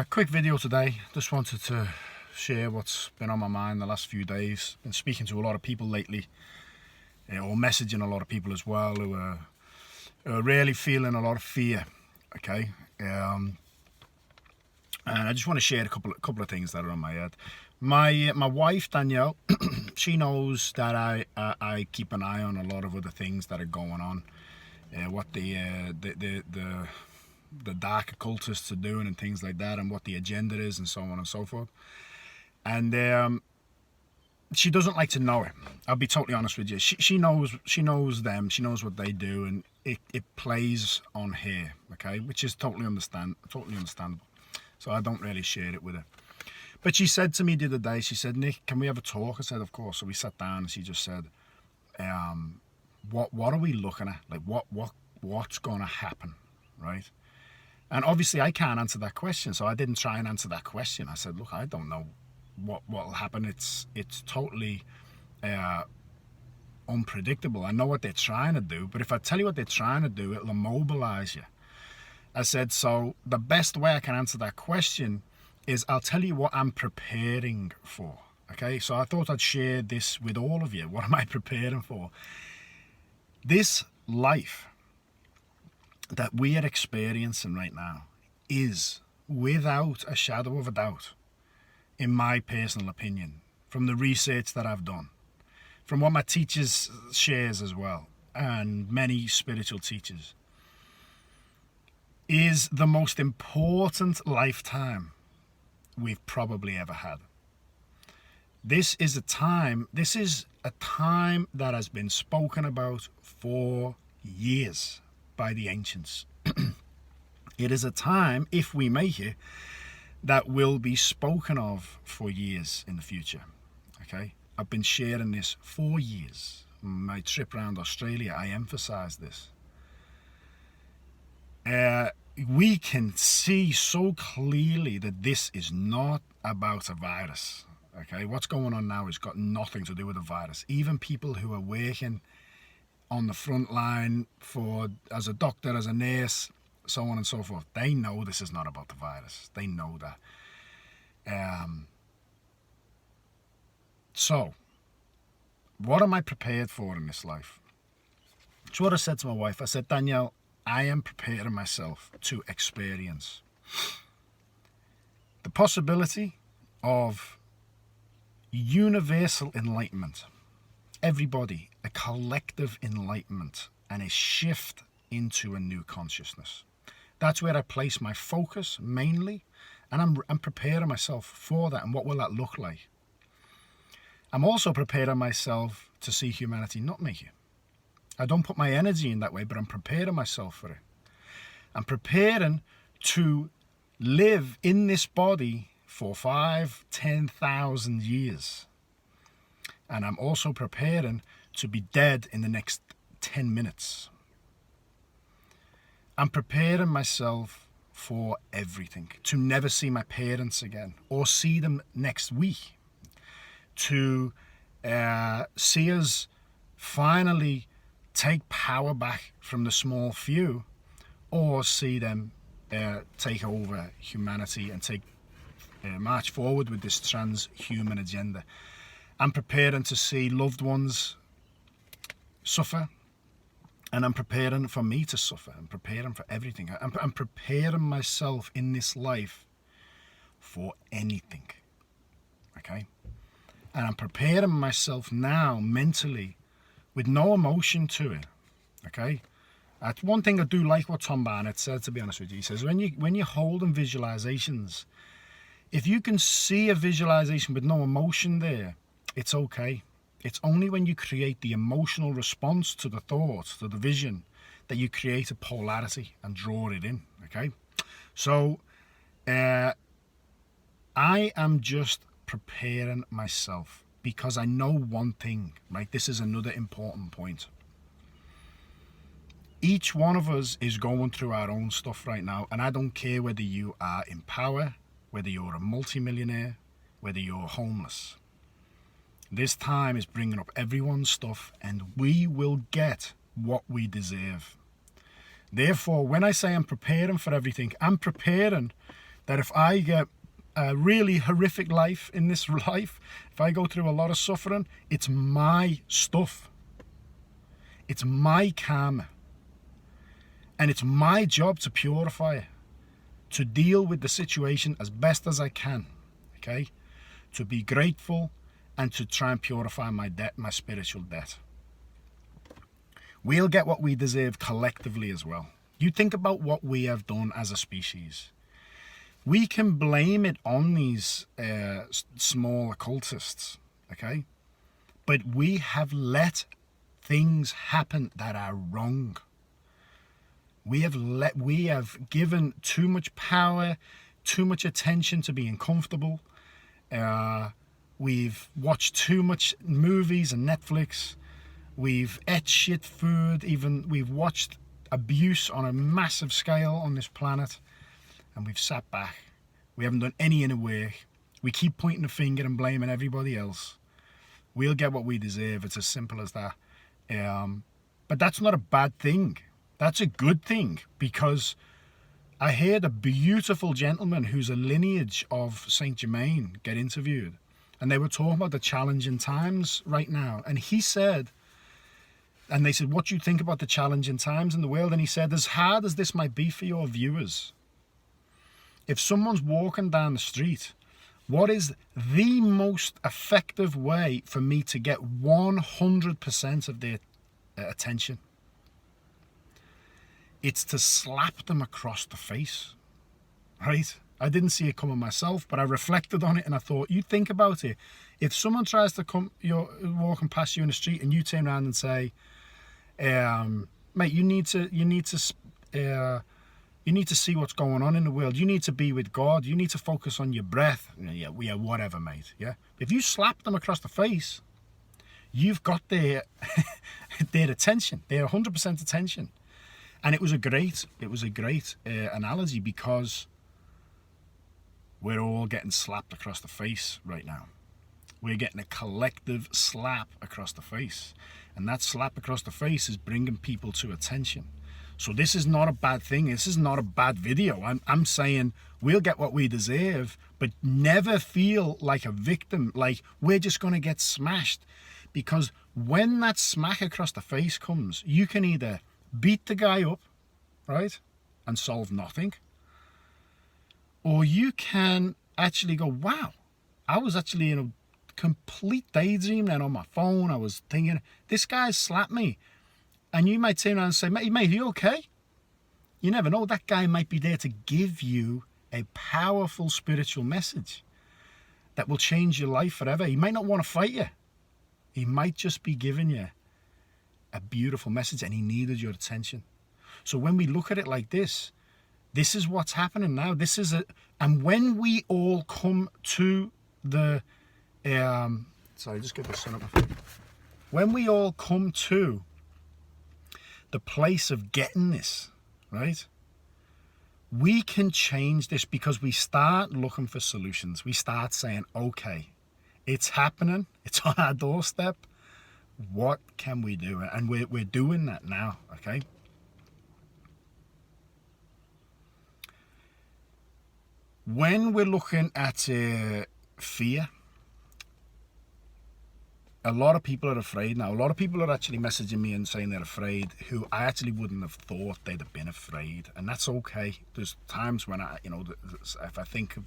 Quick video today. Just wanted to share what's been on my mind the last few days. Been speaking to a lot of people lately, or messaging a lot of people as well who are really feeling a lot of fear. Okay, and I just want to share a couple of things that are on my head. My wife Danielle, she knows that I keep an eye on a lot of other things that are going on. What the dark occultists are doing and things like that, and what the agenda is, and so on and so forth. And she doesn't like to know it. I'll be totally honest with you. She knows them. She knows what they do, and it plays on her. Okay, which is totally understandable. So I don't really share it with her. But she said to me the other day, she said, "Nick, can we have a talk?" I said, "Of course." So we sat down, and she just said, "What are we looking at? Like what's going to happen, right?" And obviously I can't answer that question, so I didn't try and answer that question. I said, "Look, I don't know what will happen. It's totally unpredictable. I know what they're trying to do, but if I tell you what they're trying to do, it'll immobilize you." I said, "So the best way I can answer that question is I'll tell you what I'm preparing for." Okay, so I thought I'd share this with all of you. What am I preparing for? This life that we are experiencing right now is, without a shadow of a doubt, in my personal opinion, from the research that I've done, from what my teachers shares as well, and many spiritual teachers, is the most important lifetime we've probably ever had. This is a time that has been spoken about for years by the ancients. It is a time, if we make it, that will be spoken of for years in the future. Okay, I've been sharing this for years. My trip around Australia, I emphasized this. We can see so clearly that this is not about a virus. Okay, what's going on now has got nothing to do with a virus. Even people who are working on the front line as a doctor, as a nurse, so on and so forth, they know this is not about the virus. They know that. So, what am I prepared for in this life? It's what I said to my wife. I said, "Danielle, I am preparing myself to experience the possibility of universal enlightenment. Everybody, a collective enlightenment and a shift into a new consciousness. That's where I place my focus mainly, and I'm preparing myself for that. And what will that look like? I'm also preparing myself to see humanity not make it. I don't put my energy in that way, but I'm preparing myself for it. I'm preparing to live in this body for 5,000-10,000 years. And I'm also preparing to be dead in the next 10 minutes. I'm preparing myself for everything. To never see my parents again, or see them next week. To see us finally take power back from the small few, or see them take over humanity and march forward with this transhuman agenda. I'm preparing to see loved ones suffer, and I'm preparing for me to suffer. I'm preparing for everything. I'm preparing myself in this life for anything. Okay? And I'm preparing myself now mentally with no emotion to it. Okay? That's one thing I do like what Tom Barnett said, to be honest with you. He says, when you're holding visualizations, if you can see a visualization with no emotion there, it's okay. It's only when you create the emotional response to the thought, to the vision, that you create a polarity and draw it in. Okay? So, I am just preparing myself, because I know one thing, right? This is another important point. Each one of us is going through our own stuff right now, and I don't care whether you are in power, whether you're a multimillionaire, whether you're homeless. This time is bringing up everyone's stuff, and we will get what we deserve. Therefore, when I say I'm preparing for everything, I'm preparing that if I get a really horrific life in this life, if I go through a lot of suffering, it's my stuff. It's my karma. And it's my job to purify it, to deal with the situation as best as I can, okay? To be grateful and to try and purify my debt, my spiritual debt. We'll get what we deserve collectively as well. You think about what we have done as a species. We can blame it on these small occultists, okay? But we have let things happen that are wrong. We have given too much power, too much attention to being comfortable. We've watched too much movies and Netflix. We've ate shit food. Even we've watched abuse on a massive scale on this planet. And we've sat back. We haven't done any inner work. We keep pointing the finger and blaming everybody else. We'll get what we deserve. It's as simple as that. But that's not a bad thing. That's a good thing, because I heard a beautiful gentleman who's a lineage of Saint Germain get interviewed, and they were talking about the challenging times right now. And he said, and they said, what do you think about the challenging times in the world? And he said, as hard as this might be for your viewers, if someone's walking down the street, what is the most effective way for me to get 100% of their attention? It's to slap them across the face, right? I didn't see it coming myself, but I reflected on it and I thought, you think about it. If someone tries to come, you're walking past you in the street and you turn around and say, mate, you need to see what's going on in the world. You need to be with God. You need to focus on your breath. Yeah, whatever, mate. Yeah. If you slap them across the face, you've got their attention, their 100% attention. And it was a great analogy, because we're all getting slapped across the face right now. We're getting a collective slap across the face. And that slap across the face is bringing people to attention. So this is not a bad thing. This is not a bad video. I'm saying we'll get what we deserve, but never feel like a victim, like we're just going to get smashed. Because when that smack across the face comes, you can either beat the guy up, right, and solve nothing, or you can actually go, wow, I was actually in a complete daydream then on my phone. I was thinking, this guy slapped me. And you might turn around and say, mate, are you okay? You never know. That guy might be there to give you a powerful spiritual message that will change your life forever. He might not want to fight you. He might just be giving you a beautiful message, and he needed your attention. So when we look at it like this is what's happening now. And when we all come to the, sorry, just get the sun up. When we all come to the place of getting this, right? We can change this, because we start looking for solutions. We start saying, okay, it's happening. It's on our doorstep. What can we do? And we're doing that now, okay? When we're looking at fear, a lot of people are afraid now. A lot of people are actually messaging me and saying they're afraid, who I actually wouldn't have thought they'd have been afraid. And that's okay. There's times when if I think of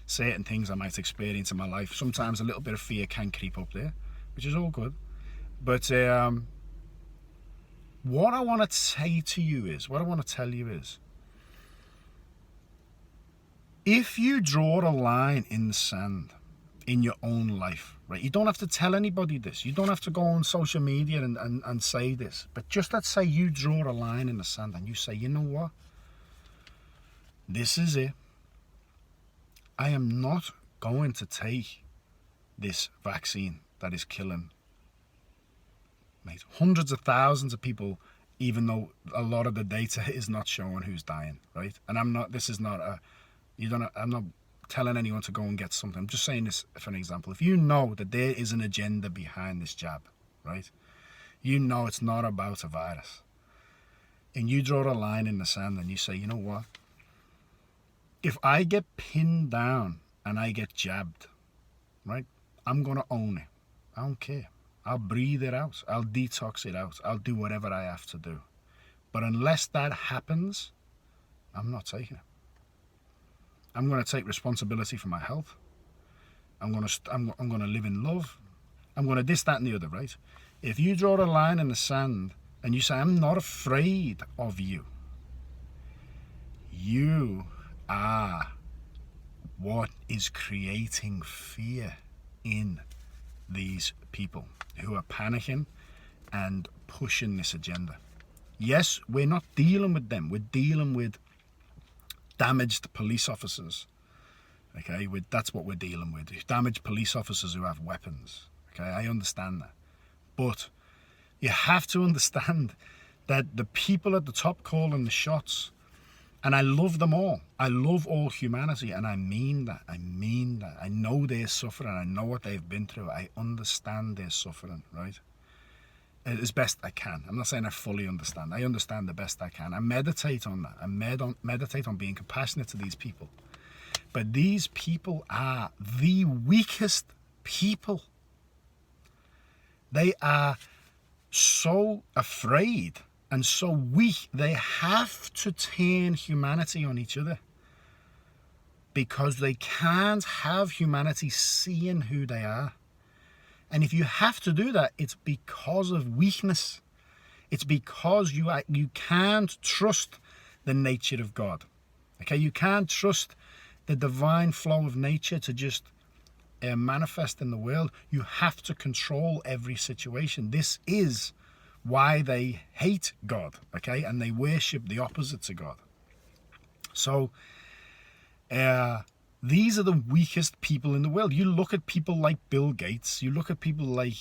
certain things I might experience in my life, sometimes a little bit of fear can creep up there, which is all good. But what I want to say to you is, what I want to tell you is, if you draw a line in the sand in your own life, right? You don't have to tell anybody this. You don't have to go on social media and say this. But just let's say you draw a line in the sand and you say, you know what? This is it. I am not going to take this vaccine that is killing, mate, hundreds of thousands of people, even though a lot of the data is not showing who's dying, right? And I'm not telling anyone to go and get something. I'm just saying this for an example. If you know that there is an agenda behind this jab, right? You know it's not about a virus. And you draw a line in the sand and you say, you know what? if I get pinned down and I get jabbed, right, I'm going to own it. I don't care. I'll breathe it out. I'll detox it out. I'll do whatever I have to do. But unless that happens, I'm not taking it. I'm going to take responsibility for my health. I'm going to live in love. I'm going to this, that, and the other, right? If you draw a line in the sand and you say, I'm not afraid of you, you are what is creating fear in these people who are panicking and pushing this agenda. Yes, we're not dealing with them. We're dealing with damaged police officers. Okay, that's what we're dealing with. Damaged police officers who have weapons. Okay, I understand that. But you have to understand that the people at the top calling the shots, and I love them all. I love all humanity, and I mean that. I mean that. I know they're suffering. I know what they've been through. I understand their suffering, right? As best I can. I'm not saying I fully understand. I understand the best I can. I meditate on that. I meditate on being compassionate to these people. But these people are the weakest people. They are so afraid and so weak, they have to turn humanity on each other because they can't have humanity seeing who they are. And if you have to do that, it's because of weakness. It's because you can't trust the nature of God. Okay, you can't trust the divine flow of nature to just manifest in the world. You have to control every situation. This is why they hate God, okay? And they worship the opposite to God. So, these are the weakest people in the world. You look at people like Bill Gates, you look at people like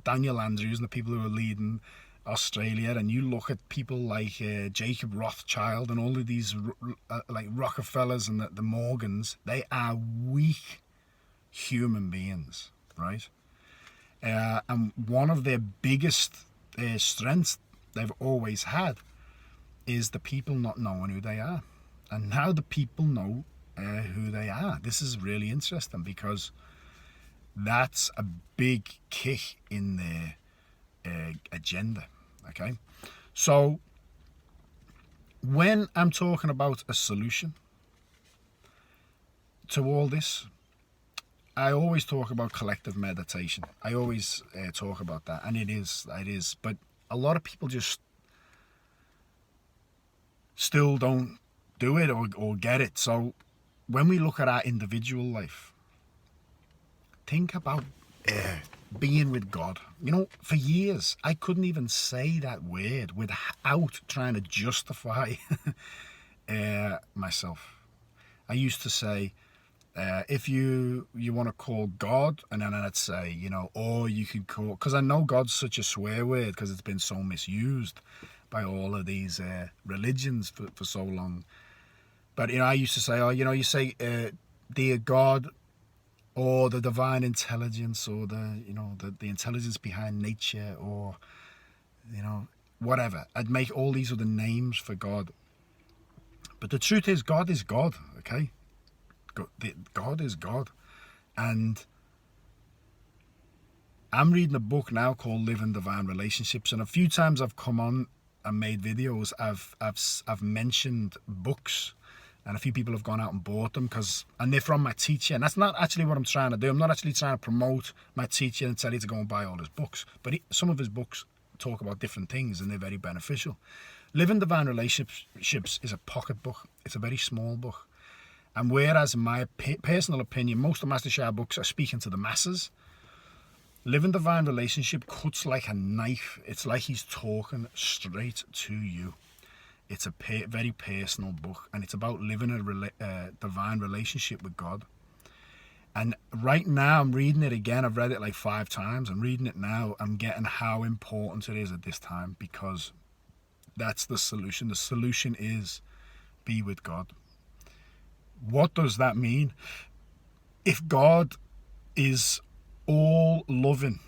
Daniel Andrews and the people who are leading Australia, and you look at people like Jacob Rothschild and all of these like Rockefellers and the Morgans. They are weak human beings, right? And one of their biggest strengths they've always had is the people not knowing who they are. And now the people know who they are. This is really interesting because that's a big kick in their agenda, okay? So when I'm talking about a solution to all this, I always talk about collective meditation. I always talk about that, and it is. But a lot of people just still don't do it or get it. So when we look at our individual life, think about being with God. You know, for years, I couldn't even say that word without trying to justify myself. I used to say, if you want to call God, and then I'd say, you know, or you can call, because I know God's such a swear word because it's been so misused by all of these religions for so long. But, you know, I used to say, oh, you know, you say, dear God, or the divine intelligence, or the intelligence behind nature, or, you know, whatever. I'd make all these other names for God. But the truth is, God is God, okay? God is God. And I'm reading a book now called Living Divine Relationships, and a few times I've come on and made videos, I've mentioned books, and a few people have gone out and bought them and they're from my teacher, and that's not actually what I'm trying to do. I'm not actually trying to promote my teacher and tell you to go and buy all his books, but some of his books talk about different things and they're very beneficial. Living Divine Relationships is a pocket book. It's a very small book. And whereas in my personal opinion, most of Master Sha books are speaking to the masses, Living Divine Relationship cuts like a knife. It's like he's talking straight to you. It's a very personal book, and it's about living a divine relationship with God. And right now, I'm reading it again. I've read it like 5 times. I'm reading it now. I'm getting how important it is at this time, because that's the solution. The solution is be with God. What does that mean? If God is all loving,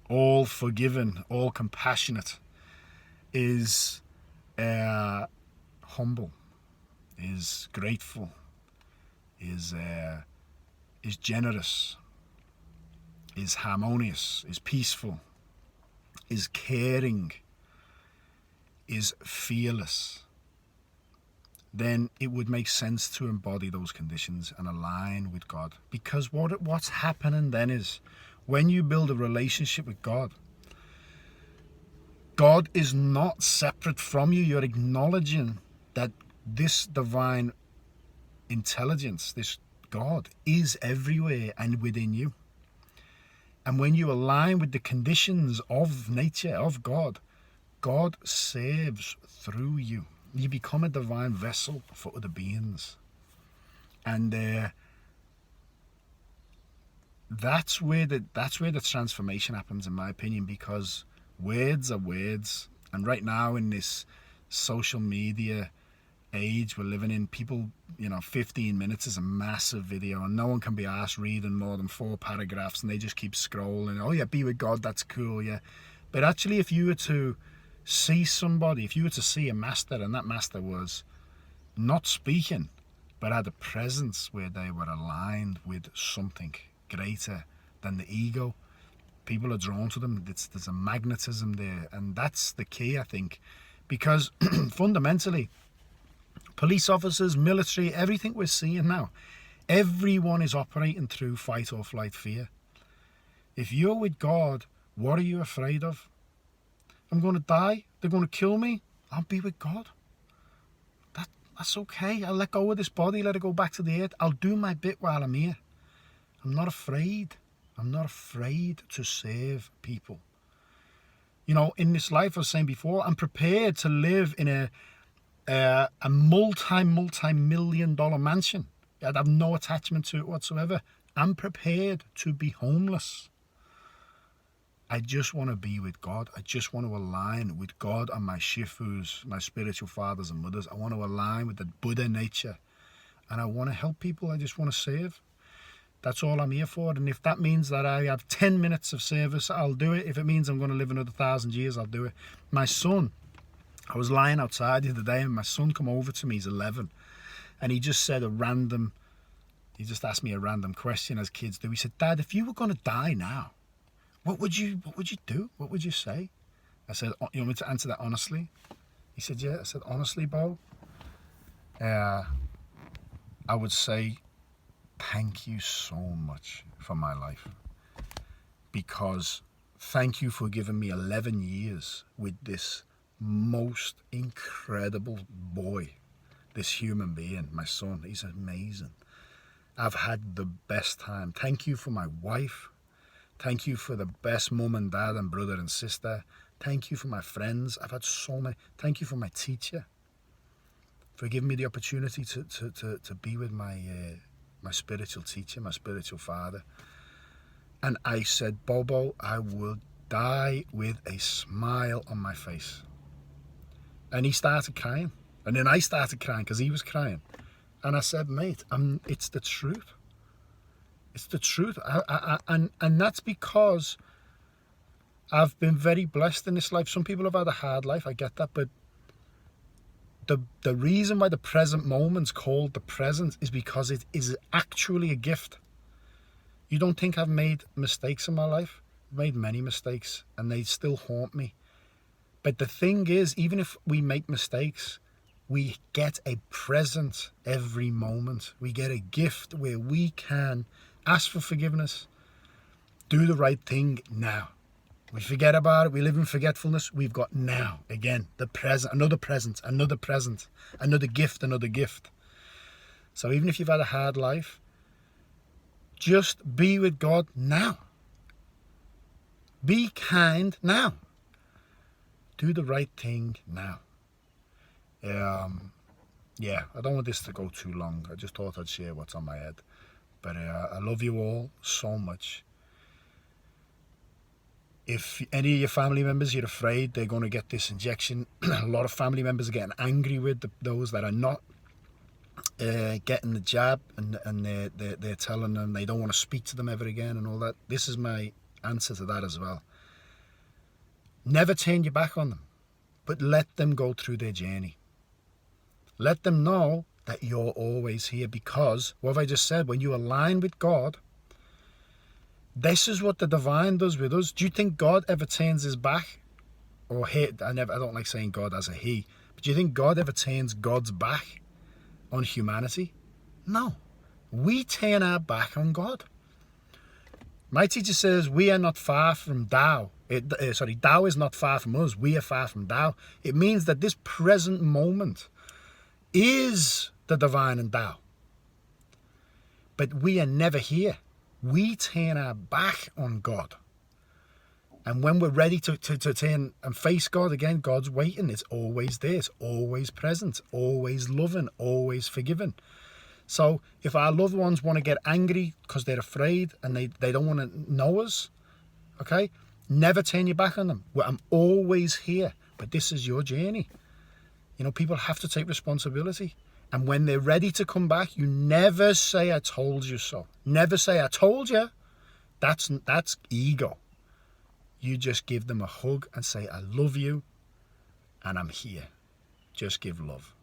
all forgiving, all compassionate, is humble, is grateful, is generous, is harmonious, is peaceful, is caring, is fearless, then it would make sense to embody those conditions and align with God. Because what's happening then is, when you build a relationship with God, God is not separate from you. You're acknowledging that this divine intelligence, this God, is everywhere and within you. And when you align with the conditions of nature, of God, God serves through you. You become a divine vessel for other beings. And that's where the transformation happens, in my opinion, because words are words. And right now, in this social media age we're living in, people, 15 minutes is a massive video, and no one can be asked reading more than 4 paragraphs, and they just keep scrolling. Oh yeah, be with God, that's cool, yeah. But actually, if you were to see somebody, if you were to see a master, and that master was not speaking, but had a presence where they were aligned with something greater than the ego, people are drawn to them. There's a magnetism there, and that's the key, I think, because fundamentally, police officers, military, everything we're seeing now, everyone is operating through fight or flight fear. If you're with God, what are you afraid of? I'm going to die. They're going to kill me. I'll be with God. That's okay. I'll let go of this body, let it go back to the earth. I'll do my bit while I'm here. I'm not afraid. I'm not afraid to serve people. In this life, I was saying before, I'm prepared to live in a multi-million-dollar mansion. I'd have no attachment to it whatsoever. I'm prepared to be homeless. I just want to be with God. I just want to align with God and my shifus, my spiritual fathers and mothers. I want to align with the Buddha nature. And I want to help people. I just want to serve. That's all I'm here for. And if that means that I have 10 minutes of service, I'll do it. If it means I'm going to live another 1,000 years, I'll do it. My son, I was lying outside the other day, and my son come over to me. He's 11, and he just said he just asked me a random question, as kids do. He said, "Dad, if you were going to die now, what would you do? What would you say?" I said, "You want me to answer that honestly?" He said, "Yeah." I said, "Honestly, Bo, I would say thank you so much for my life, because thank you for giving me 11 years with this most incredible boy, this human being, my son. He's amazing. I've had the best time. Thank you for my wife. Thank you for the best mum and dad and brother and sister. Thank you for my friends. I've had so many. Thank you for my teacher, for giving me the opportunity to be with my spiritual teacher, my spiritual father." And I said, "Bobo, I will die with a smile on my face." And he started crying. And then I started crying because he was crying. And I said, "Mate, it's the truth. It's the truth." And that's because I've been very blessed in this life. Some people have had a hard life, I get that. But the reason why the present moment's called the present is because it is actually a gift. You don't think I've made mistakes in my life? I've made many mistakes, and they still haunt me. But the thing is, even if we make mistakes, we get a present every moment. We get a gift where we can ask for forgiveness, do the right thing now. We forget about it. We live in forgetfulness. We've got now, again, the present, another present, another present, another gift, another gift. So even if you've had a hard life, just be with God now. Be kind now. Do the right thing now. Yeah, I don't want this to go too long. I just thought I'd share what's on my head. But I love you all so much. If any of your family members, you're afraid they're going to get this injection, a lot of family members are getting angry with those that are not getting the jab, and they're telling them they don't want to speak to them ever again and all that. This is my answer to that as well. Never turn your back on them, but let them go through their journey. Let them know that you're always here, because what have I just said? When you align with God, this is what the divine does with us. Do you think God ever turns his back? Or he, I don't like saying God as a he, but do you think God ever turns God's back on humanity? No. We turn our back on God. My teacher says we are not far from Tao. Tao is not far from us. We are far from Tao. It means that this present moment is the divine and Tao. But we are never here. We turn our back on God. And when we're ready to turn and face God again, God's waiting. It's always there. It's always present. Always loving. Always forgiving. So if our loved ones want to get angry because they're afraid and they don't want to know us, okay, never turn your back on them. Well, I'm always here, but this is your journey. You know, people have to take responsibility. And when they're ready to come back, you never say, I told you so. Never say, I told you. That's ego. You just give them a hug and say, I love you and I'm here. Just give love.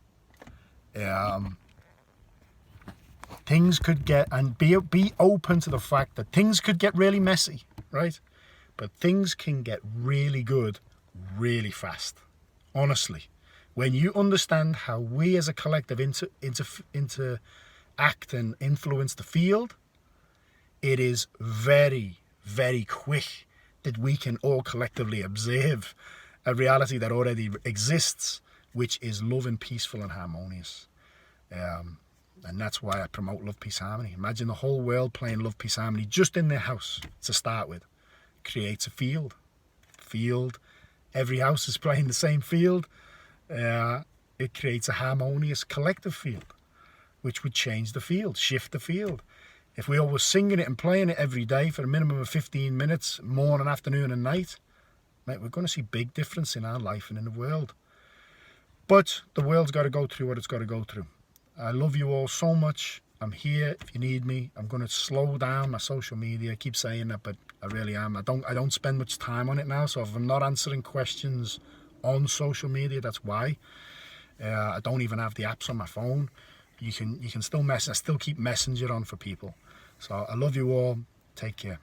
Things could get, and be open to the fact that things could get really messy, right? But things can get really good really fast. Honestly, when you understand how we as a collective interact and influence the field, it is very, very quick that we can all collectively observe a reality that already exists, which is loving, peaceful and harmonious. And that's why I promote Love, Peace, Harmony. Imagine the whole world playing Love, Peace, Harmony just in their house to start with. Creates a field. Every house is playing the same field. It creates a harmonious collective field, which would change the field, shift the field. If we all were singing it and playing it every day for a minimum of 15 minutes, morning, afternoon and night, mate, we're going to see big difference in our life and in the world. But the world's got to go through what it's got to go through. I love you all so much. I'm here if you need me. I'm going to slow down my social media. I keep saying that, but I really am. I don't spend much time on it now. So if I'm not answering questions on social media, that's why. I don't even have the apps on my phone. You can still message. I still keep Messenger on for people. So I love you all. Take care.